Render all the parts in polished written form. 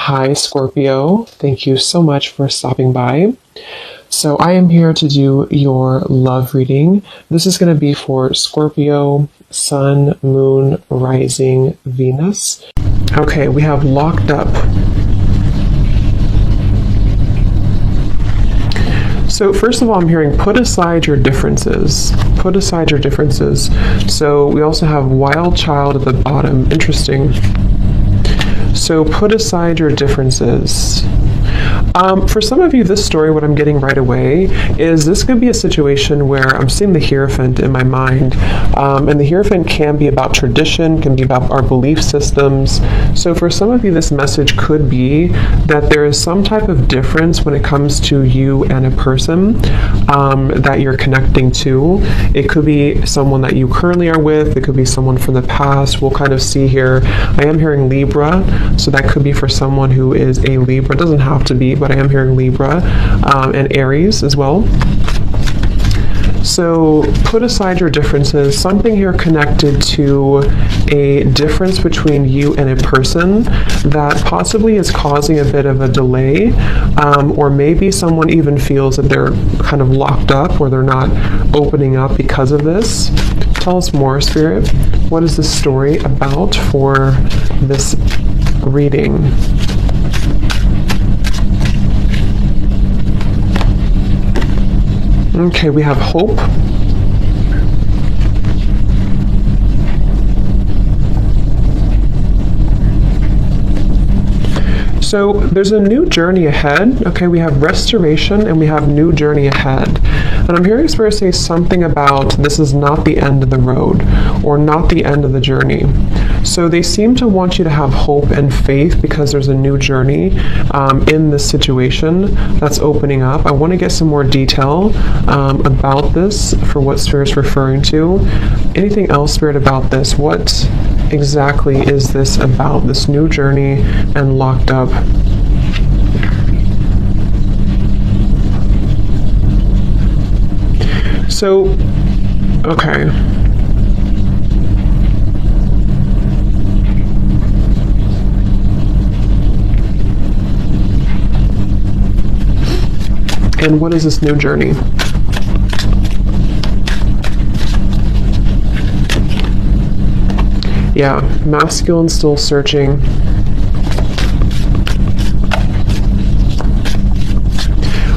Hi, Scorpio. Thank you so much for stopping by. So I am here to do your love reading. This is going to be for Scorpio, Sun, Moon, Rising, Venus. Okay, we have locked up. So first of all, I'm hearing put aside your differences. Put aside your differences. So we also have wild child at the bottom. Interesting. So put aside your differences. For some of you, this story, what I'm getting right away is this could be a situation where I'm seeing the Hierophant in my mind. And the Hierophant can be about tradition, can be about our belief systems. So for some of you, this message could be that there is some type of difference when it comes to you and a person that you're connecting to. It could be someone that you currently are with. It could be someone from the past. We'll kind of see here. I am hearing Libra, so that could be for someone who is a Libra. It doesn't have to be, but I am hearing Libra and Aries as well. So put aside your differences. Something here connected to a difference between you and a person that possibly is causing a bit of a delay, or maybe someone even feels that they're kind of locked up or they're not opening up because of this. Tell us more, Spirit. What is this story about for this reading? Okay, we have hope. So there's a new journey ahead. Okay, we have restoration and we have new journey ahead. And I'm hearing Spirit say something about this is not the end of the road or not the end of the journey. So they seem to want you to have hope and faith because there's a new journey in this situation that's opening up. I want to get some more detail about this for what Spirit's referring to. Anything else, Spirit, about this? What exactly is this about, this new journey and locked up? So, okay. And what is this new journey? Yeah, masculine still searching.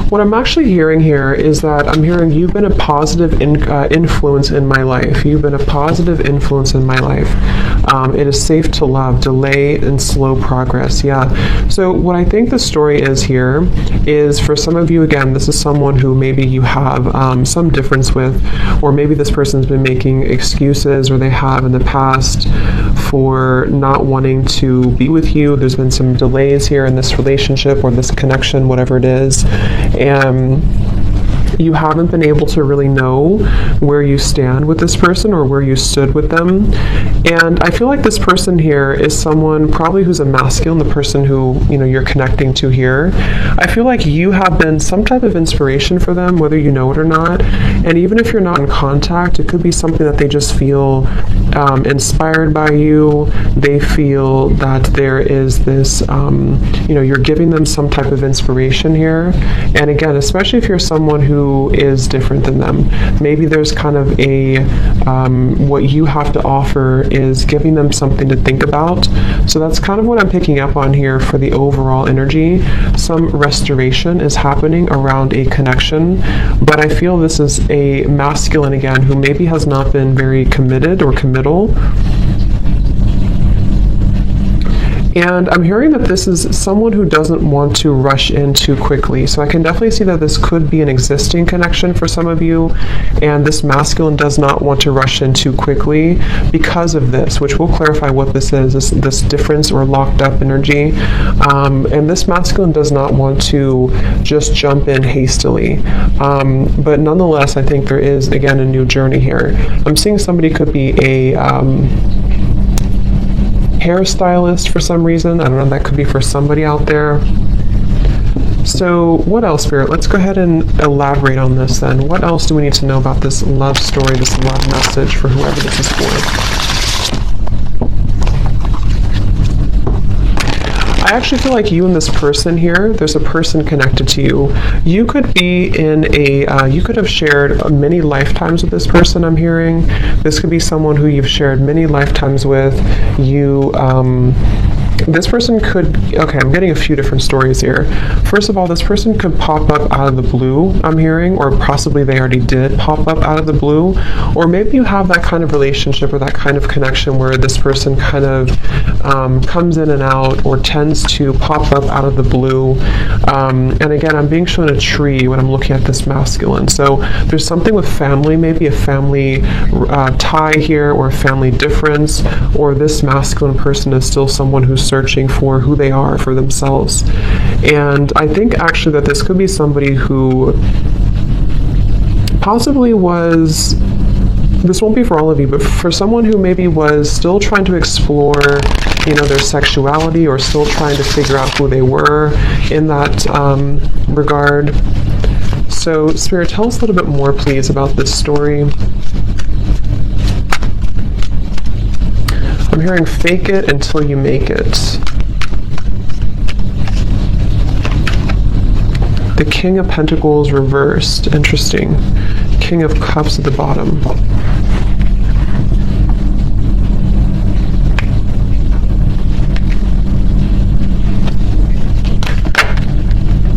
What I'm actually hearing here is that I'm hearing you've been a positive influence in my life. You've been a positive influence in my life. It is safe to love, delay and slow progress. Yeah. So what I think the story is here is for some of you, again, this is someone who maybe you have some difference with, or maybe this person's been making excuses or they have in the past for not wanting to be with you. There's been some delays here in this relationship or this connection, whatever it is. And you haven't been able to really know where you stand with this person or where you stood with them. And I feel like this person here is someone probably who's a masculine, the person who, you know, you're connecting to here. I feel like you have been some type of inspiration for them, whether you know it or not. And even if you're not in contact, it could be something that they just feel inspired by you. They feel that there is this, you know, you're giving them some type of inspiration here. And again, especially if you're someone who is different than them, maybe there's kind of a what you have to offer is giving them something to think about. So that's kind of what I'm picking up on here for the overall energy. Some restoration is happening around a connection, but I feel this is a masculine again who maybe has not been very committed or committal. And I'm hearing that this is someone who doesn't want to rush in too quickly. So I can definitely see that this could be an existing connection for some of you. And this masculine does not want to rush in too quickly because of this, which we'll clarify what this is, this difference or locked up energy. And this masculine does not want to just jump in hastily. But nonetheless, I think there is, again, a new journey here. I'm seeing somebody could be a hairstylist for some reason. I don't know, that could be for somebody out there. So what else, Spirit? Let's go ahead and elaborate on this then. What else do we need to know about this love story, this love message for whoever this is for? I actually feel like you and this person here, there's a person connected to you. You could be in you could have shared many lifetimes with this person, I'm hearing. This could be someone who you've shared many lifetimes with. This person could, okay, I'm getting a few different stories here. First of all, this person could pop up out of the blue, I'm hearing, or possibly they already did pop up out of the blue. Or maybe you have that kind of relationship or that kind of connection where this person kind of comes in and out or tends to pop up out of the blue. And again, I'm being shown a tree when I'm looking at this masculine. So there's something with family, maybe a family tie here or a family difference, or this masculine person is still someone who's searching for who they are for themselves. And I think actually that this could be somebody who possibly was, this won't be for all of you, but for someone who maybe was still trying to explore, their sexuality, or still trying to figure out who they were in that regard. So Spirit, tell us a little bit more, please, about this story. I'm hearing fake it until you make it. The King of Pentacles reversed. Interesting. King of Cups at the bottom.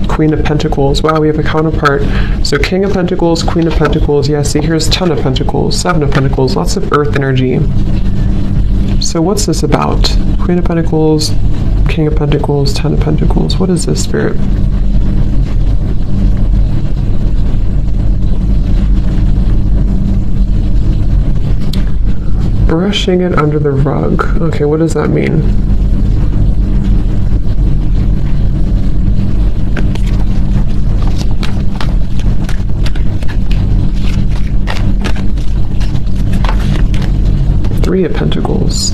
Queen of Pentacles. Wow, we have a counterpart. So King of Pentacles, Queen of Pentacles. Yeah, see, here's Ten of Pentacles, Seven of Pentacles. Lots of earth energy. So what's this about? Queen of Pentacles, King of Pentacles, Ten of Pentacles. What is this, Spirit? Brushing it under the rug. Okay, what does that mean? Three of Pentacles.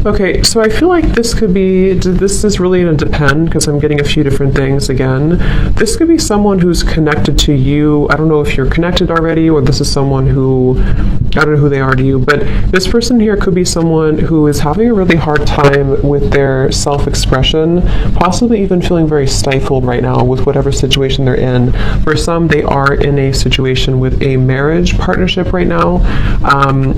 Okay, so I feel like this could be, this is really going to depend because I'm getting a few different things again. This could be someone who's connected to you. I don't know if you're connected already, or this is someone who, I don't know who they are to you, but this person here could be someone who is having a really hard time with their self-expression, possibly even feeling very stifled right now with whatever situation they're in. For some, they are in a situation with a marriage partnership right now,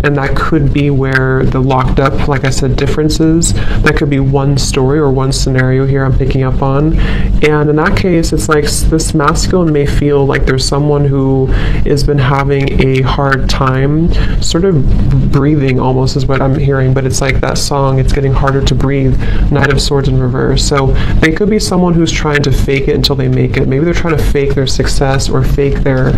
and that could be where the locked up, like I said, differences. That could be one story or one scenario here I'm picking up on. And in that case, it's like this masculine may feel like there's someone who has been having a hard time sort of breathing, almost is what I'm hearing, but it's like that song, it's getting harder to breathe, Knight of Swords in reverse. So they could be someone who's trying to fake it until they make it. Maybe they're trying to fake their success or fake their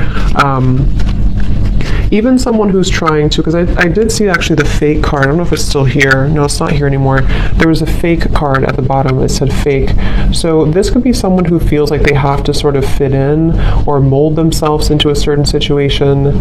even someone who's trying to, because I did see actually the fake card. I don't know if it's still here. No, it's not here anymore. There was a fake card at the bottom. It said fake. So this could be someone who feels like they have to sort of fit in or mold themselves into a certain situation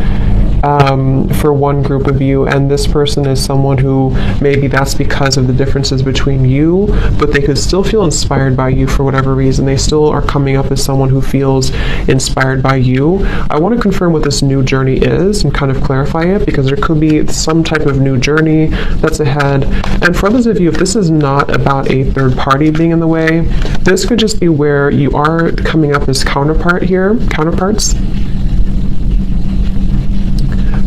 for one group of you, and this person is someone who maybe that's because of the differences between you, but they could still feel inspired by you for whatever reason. They still are coming up as someone who feels inspired by you. I want to confirm what this new journey is and kind of clarify it, because there could be some type of new journey that's ahead. And for others of you, if this is not about a third party being in the way, this could just be where you are coming up as counterparts.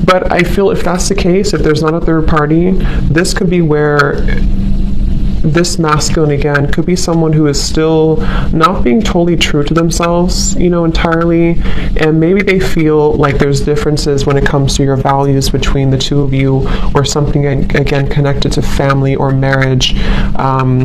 But I feel if that's the case, if there's not a third party, this could be where this masculine, again, could be someone who is still not being totally true to themselves, entirely, and maybe they feel like there's differences when it comes to your values between the two of you, or something, again, connected to family or marriage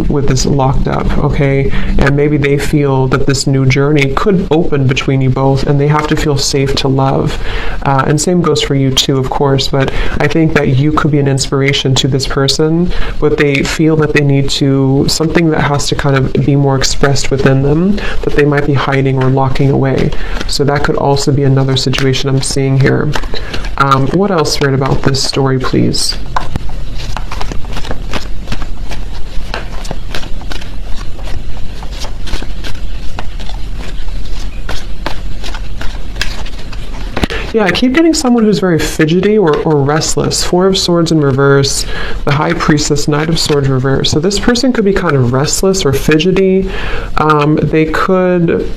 with this locked up, okay? And maybe they feel that this new journey could open between you both, and they have to feel safe to love. And same goes for you too, of course, but I think that you could be an inspiration to this person, but they feel that they need to something that has to kind of be more expressed within them, that they might be hiding or locking away. So that could also be another situation I'm seeing here. What else, Spirit, about this story, please? Yeah, I keep getting someone who's very fidgety or restless. Four of Swords in reverse, the High Priestess, Knight of Swords reverse. So this person could be kind of restless or fidgety. They could...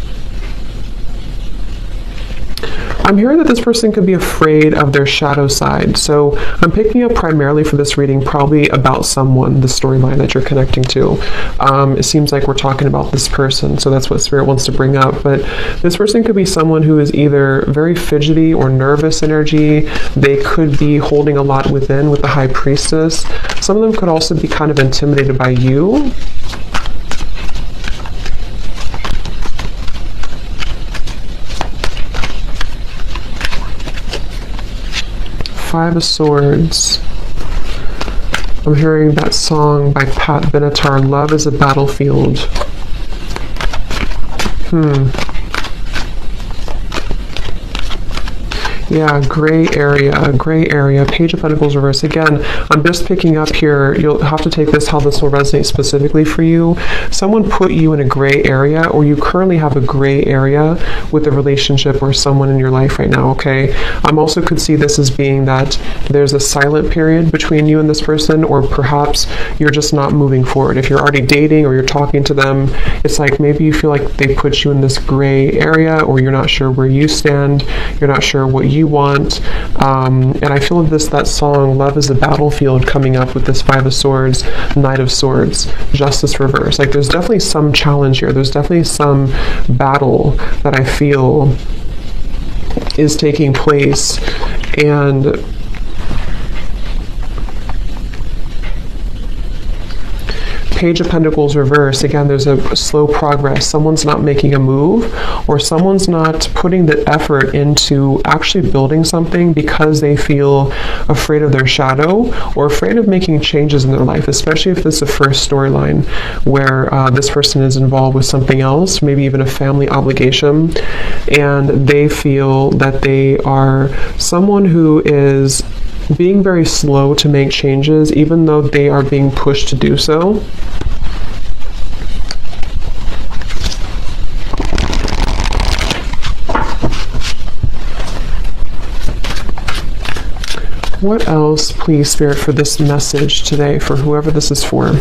I'm hearing that this person could be afraid of their shadow side. So I'm picking up primarily for this reading probably about someone, the storyline that you're connecting to. It seems like we're talking about this person, so that's what Spirit wants to bring up. But this person could be someone who is either very fidgety or nervous energy. They could be holding a lot within with the High Priestess. Some of them could also be kind of intimidated by you. Five of Swords. I'm hearing that song by Pat Benatar, Love is a Battlefield. Yeah, gray area, Page of Pentacles reverse. Again, I'm just picking up here, you'll have to take this how this will resonate specifically for you. Someone put you in a gray area, or you currently have a gray area with a relationship or someone in your life right now, okay? I'm also could see this as being that there's a silent period between you and this person, or perhaps you're just not moving forward. If you're already dating or you're talking to them, it's like maybe you feel like they put you in this gray area, or you're not sure where you stand, you're not sure what you want, and I feel that song Love is a Battlefield coming up with this Five of Swords, Knight of Swords, Justice reverse. Like there's definitely some challenge here, there's definitely some battle that I feel is taking place. And Page of Pentacles reverse. Again, there's a slow progress. Someone's not making a move, or someone's not putting the effort into actually building something because they feel afraid of their shadow or afraid of making changes in their life, especially if this is a first storyline where this person is involved with something else, maybe even a family obligation, and they feel that they are someone who is being very slow to make changes, even though they are being pushed to do so. What else, please, Spirit, for this message today, for whoever this is for?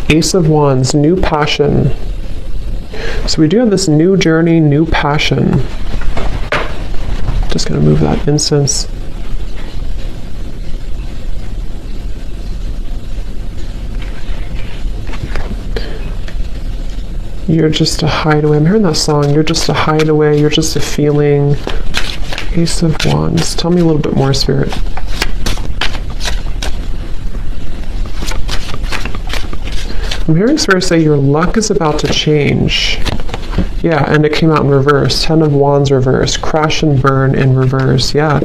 Ace of Wands, new passion. So we do have this new journey, new passion. Just going to move that incense. You're just a hideaway. I'm hearing that song. You're just a hideaway. You're just a feeling. Ace of Wands. Tell me a little bit more, Spirit. I'm hearing Spirit say your luck is about to change. Yeah, and it came out in reverse. Ten of Wands reverse. Crash and burn in reverse. Yeah,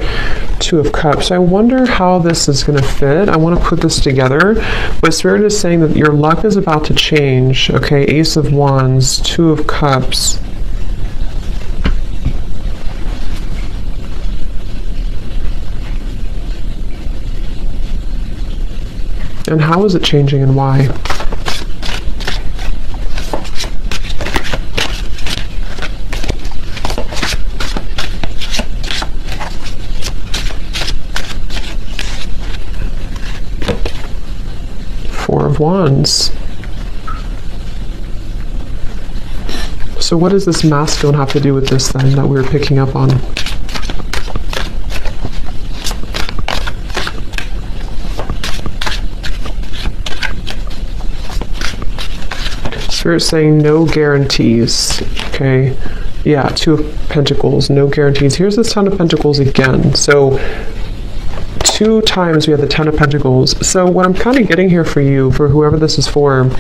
Two of Cups. I wonder how this is going to fit. I want to put this together. But Spirit is saying that your luck is about to change. Okay, Ace of Wands, Two of Cups. And how is it changing and why? Four of Wands. So what does this masculine have to do with this then that we're picking up on? Spirit saying no guarantees. Okay. Yeah, Two of Pentacles, no guarantees. Here's this Ten of Pentacles again. So two times we have the Ten of Pentacles. So what I'm kind of getting here for you, for whoever this is for,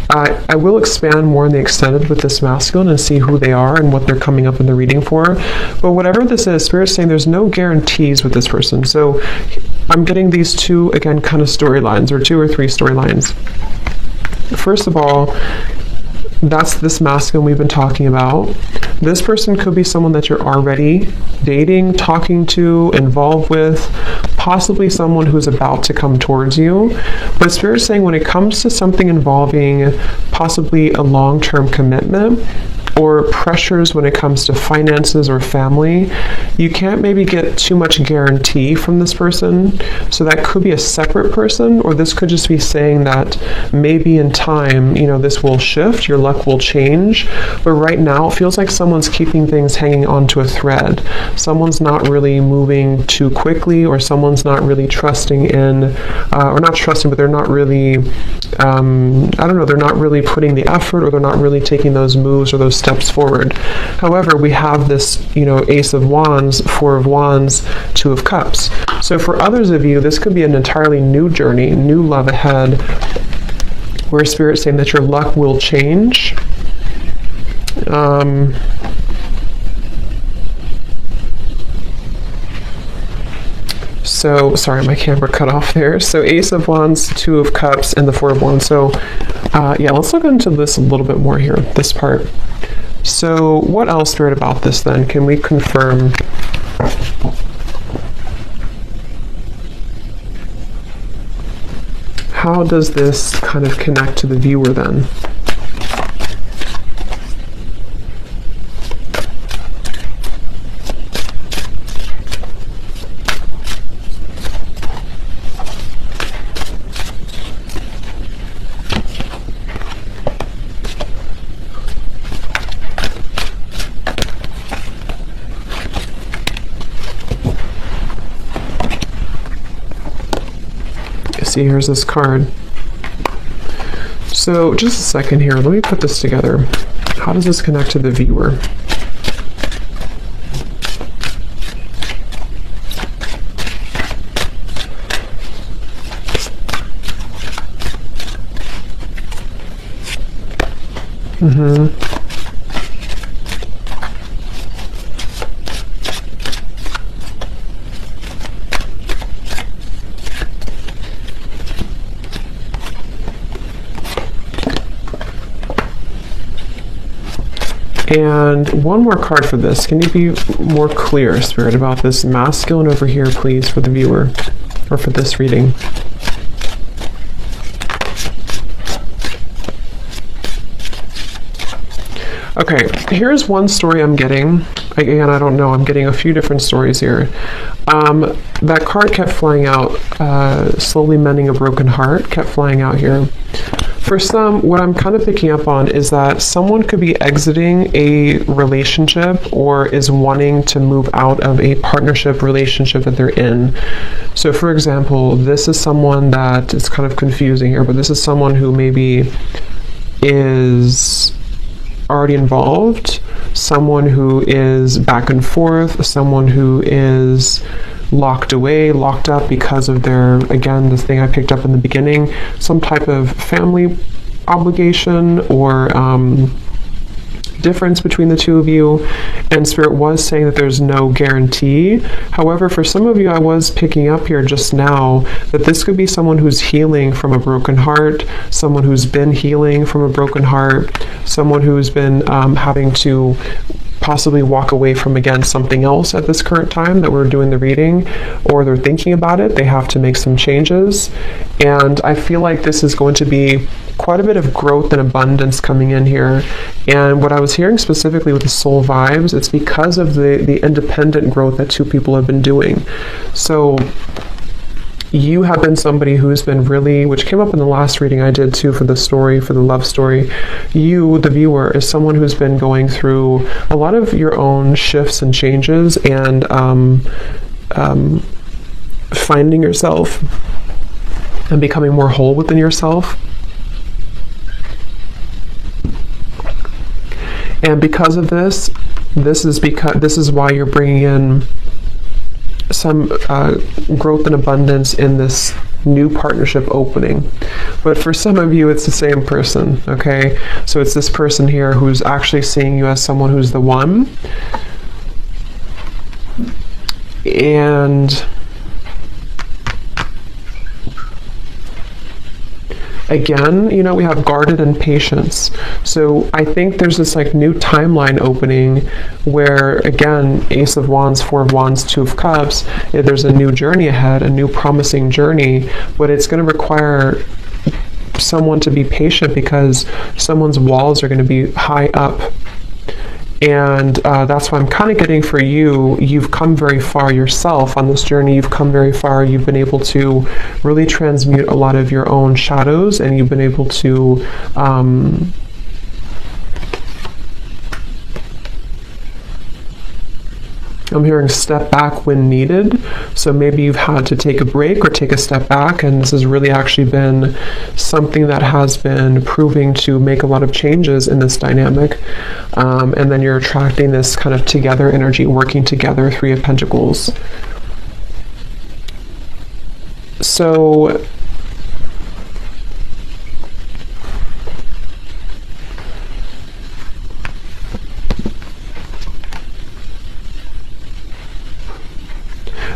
I will expand more in the extended with this masculine and see who they are and what they're coming up in the reading for. But whatever this is, Spirit's saying there's no guarantees with this person. So I'm getting these two, again, kind of storylines, or two or three storylines. First of all, that's this masculine we've been talking about. This person could be someone that you're already dating, talking to, involved with, possibly someone who's about to come towards you. But Spirit's saying when it comes to something involving possibly a long-term commitment, or pressures when it comes to finances or family, you can't maybe get too much guarantee from this person. So that could be a separate person, or this could just be saying that maybe in time, this will shift, your luck will change. But right now, it feels like someone's keeping things hanging onto a thread. Someone's not really moving too quickly, or someone's not really trusting in, or not trusting, but they're not really, they're not really putting the effort, or they're not really taking those moves or those steps forward. However, we have this, Ace of Wands, Four of Wands, Two of Cups. So for others of you, this could be an entirely new journey, new love ahead, where Spirit's saying that your luck will change. So, sorry, my camera cut off there. So Ace of Wands, Two of Cups, and the Four of Wands. So, let's look into this a little bit more here, this part. So what else, Spirit, about this then? Can we confirm? How does this kind of connect to the viewer then? See, here's this card. So just a second here, let me put this together. How does this connect to the viewer? And one more card for this. Can you be more clear, Spirit, about this masculine over here, please, for the viewer, or for this reading? Okay, here's one story I'm getting. Again, I don't know, I'm getting a few different stories here. That card kept flying out, slowly mending a broken heart, kept flying out here. For some, what I'm kind of picking up on is that someone could be exiting a relationship or is wanting to move out of a partnership relationship that they're in. So for example, this is someone that is kind of confusing here, but this is someone who maybe is already involved, someone who is back and forth, someone who is locked away, locked up because of their, again, this thing I picked up in the beginning, some type of family obligation or difference between the two of you. And Spirit was saying that there's no guarantee. However, for some of you, I was picking up here just now that this could be someone who's healing from a broken heart, someone who's been healing from a broken heart, someone who's been having to possibly walk away from, again, something else at this current time that we're doing the reading, or they're thinking about it, they have to make some changes. And I feel like this is going to be quite a bit of growth and abundance coming in here. And what I was hearing specifically with the soul vibes, it's because of the independent growth that two people have been doing. So you have been somebody who's been really, which came up in the last reading I did too for the story, for the love story. You, the viewer, is someone who's been going through a lot of your own shifts and changes and finding yourself and becoming more whole within yourself. And because of this, this is why you're bringing in some growth and abundance in this new partnership opening. But for some of you, it's the same person, okay? So it's this person here who's actually seeing you as someone who's the one. And Again, you know, we have guarded and patience. So I think there's this like new timeline opening where, again, Ace of Wands, Four of Wands, Two of Cups, there's a new journey ahead, a new promising journey, but it's going to require someone to be patient because someone's walls are going to be high up. And that's why I'm kind of getting for you, you've come very far yourself on this journey. You've come very far. You've been able to really transmute a lot of your own shadows, and you've been able to I'm hearing step back when needed. So maybe you've had to take a break or take a step back, and this has really actually been something that has been proving to make a lot of changes in this dynamic. And then you're attracting this kind of together energy, working together, Three of Pentacles. So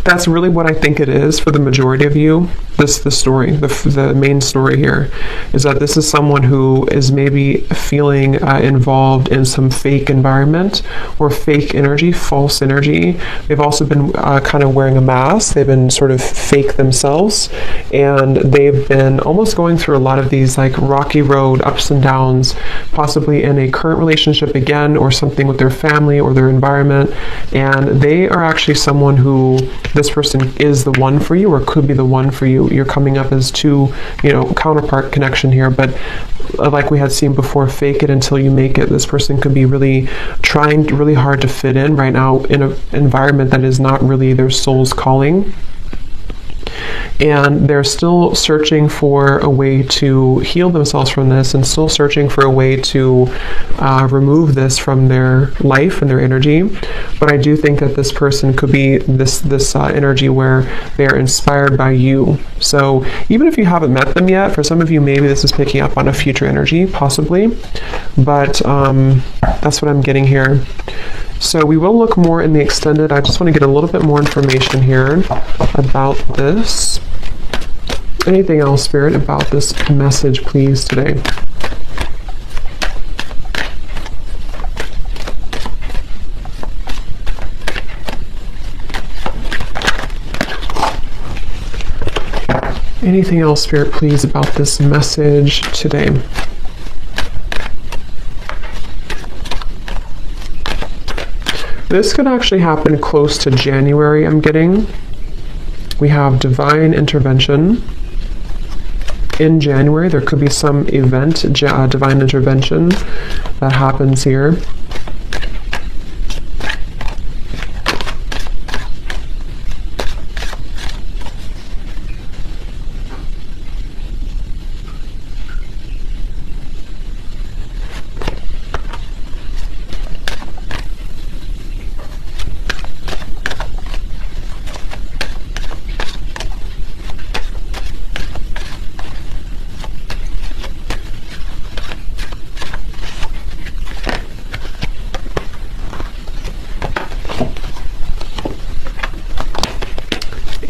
that's really what I think it is for the majority of you. The main story here is that this is someone who is maybe feeling involved in some fake environment or fake energy, false energy. They've also been kind of wearing a mask. They've been sort of fake themselves, and they've been almost going through a lot of these like rocky road ups and downs, possibly in a current relationship again, or something with their family or their environment. And they are actually someone who, this person is the one for you, or could be the one for you. You're coming up as two, you know, counterpart connection here, but like we had seen before, fake it until you make it. This person could be really trying really hard to fit in right now in an environment that is not really their soul's calling. And they're still searching for a way to heal themselves from this, and still searching for a way to remove this from their life and their energy. But I do think that this person could be this energy where they're inspired by you. So even if you haven't met them yet, for some of you, maybe this is picking up on a future energy, possibly. But that's what I'm getting here. So we will look more in the extended. I just want to get a little bit more information here about this. Anything else, Spirit, about this message, please, today? Anything else, Spirit, please, about this message today? This could actually happen close to January, I'm getting. We have divine intervention. In January, there could be some event, divine intervention that happens here.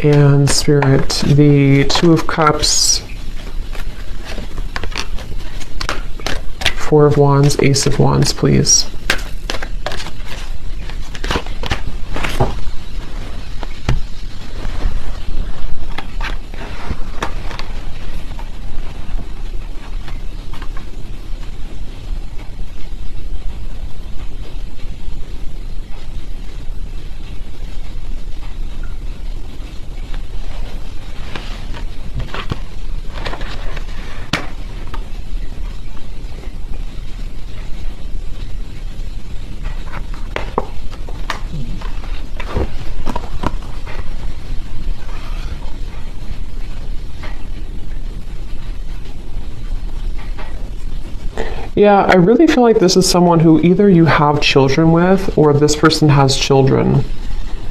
And Spirit, the Two of Cups, Four of Wands, Ace of Wands, please. Yeah, I really feel like this is someone who either you have children with, or this person has children,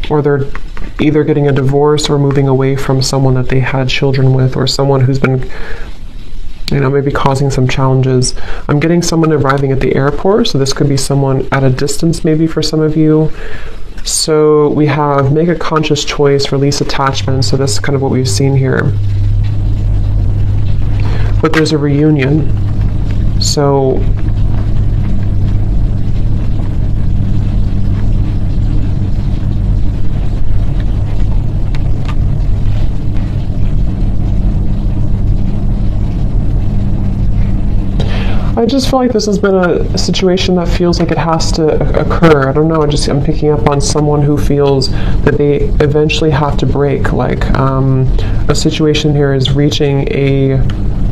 or they're either getting a divorce or moving away from someone that they had children with, or someone who's been, you know, maybe causing some challenges. I'm getting someone arriving at the airport, so this could be someone at a distance maybe for some of you. So we have make a conscious choice, release attachment. So that's kind of what we've seen here. but there's a reunion. So I just feel like this has been a situation that feels like it has to occur. I don't know, I'm picking up on someone who feels that they eventually have to break. Like a situation here is reaching a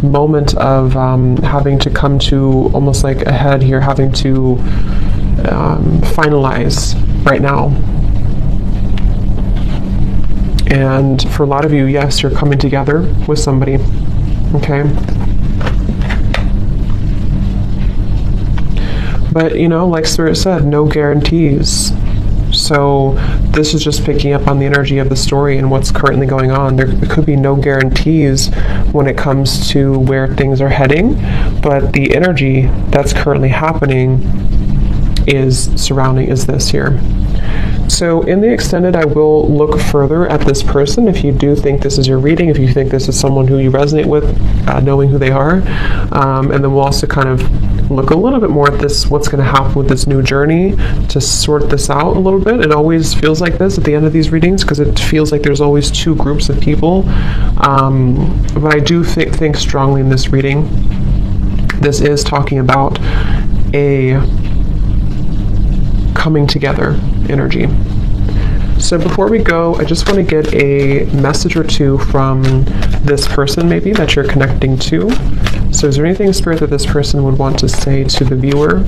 moment of having to come to almost like a head here, having to finalize right now. And for a lot of you, yes, you're coming together with somebody, okay? But, you know, like Spirit said, no guarantees. So this is just picking up on the energy of the story and what's currently going on. There could be no guarantees when it comes to where things are heading, but the energy that's currently happening is this here. So in the extended, I will look further at this person. If you do think this is your reading, if you think this is someone who you resonate with, knowing who they are, and then we'll also kind of look a little bit more at this, what's going to happen with this new journey to sort this out a little bit. It always feels like this at the end of these readings because it feels like there's always two groups of people. But I do think strongly in this reading. This is talking about a coming together energy. So before we go, I just want to get a message or two from this person maybe that you're connecting to. So is there anything, Spirit, that this person would want to say to the viewer?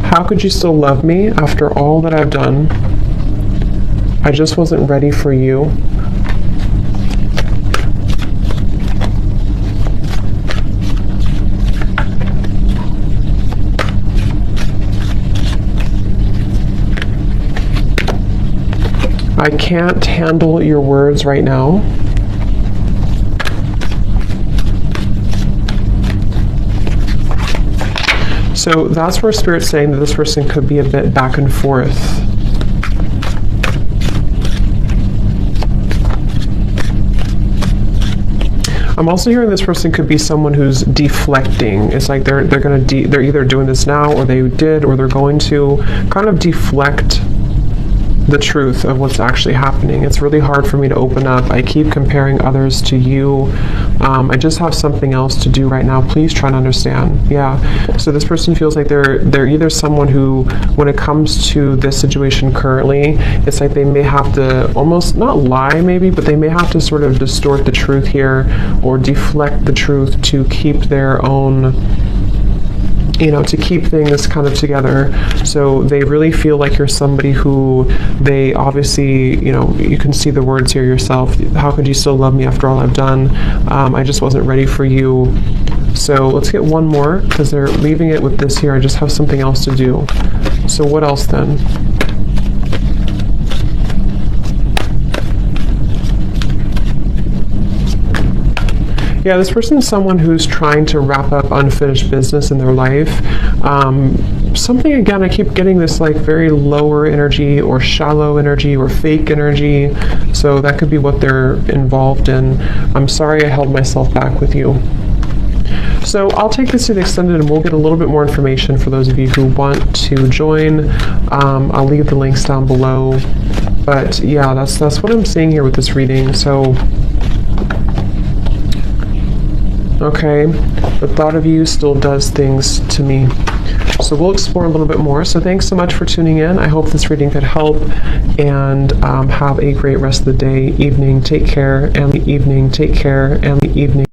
How could you still love me after all that I've done? I just wasn't ready for you. I can't handle your words right now. So that's where Spirit's saying that this person could be a bit back and forth. I'm also hearing this person could be someone who's deflecting. It's like they're either doing this now, or they did, or they're going to kind of deflect the truth of what's actually happening. It's really hard for me to open up. I keep comparing others to you. I just have something else to do right now. Please try to understand. Yeah. So this person feels like they're either someone who, when it comes to this situation currently, it's like they may have to almost not lie maybe, but they may have to sort of distort the truth here or deflect the truth to keep their own, you know, to keep things kind of together. So they really feel like you're somebody who they obviously, you know, you can see the words here yourself. How could you still love me after all I've done? I just wasn't ready for you. So let's get one more because they're leaving it with this here. I just have something else to do. So what else then? Yeah, this person is someone who's trying to wrap up unfinished business in their life. Something, again, I keep getting this like very lower energy or shallow energy or fake energy. So that could be what they're involved in. I'm sorry I held myself back with you. So I'll take this to the extended and we'll get a little bit more information for those of you who want to join. I'll leave the links down below. But yeah, that's what I'm seeing here with this reading. So okay, the thought of you still does things to me. So we'll explore a little bit more. So thanks so much for tuning in. I hope this reading could help, and have a great rest of the day, evening. Take care, and the evening. Take care, and the evening.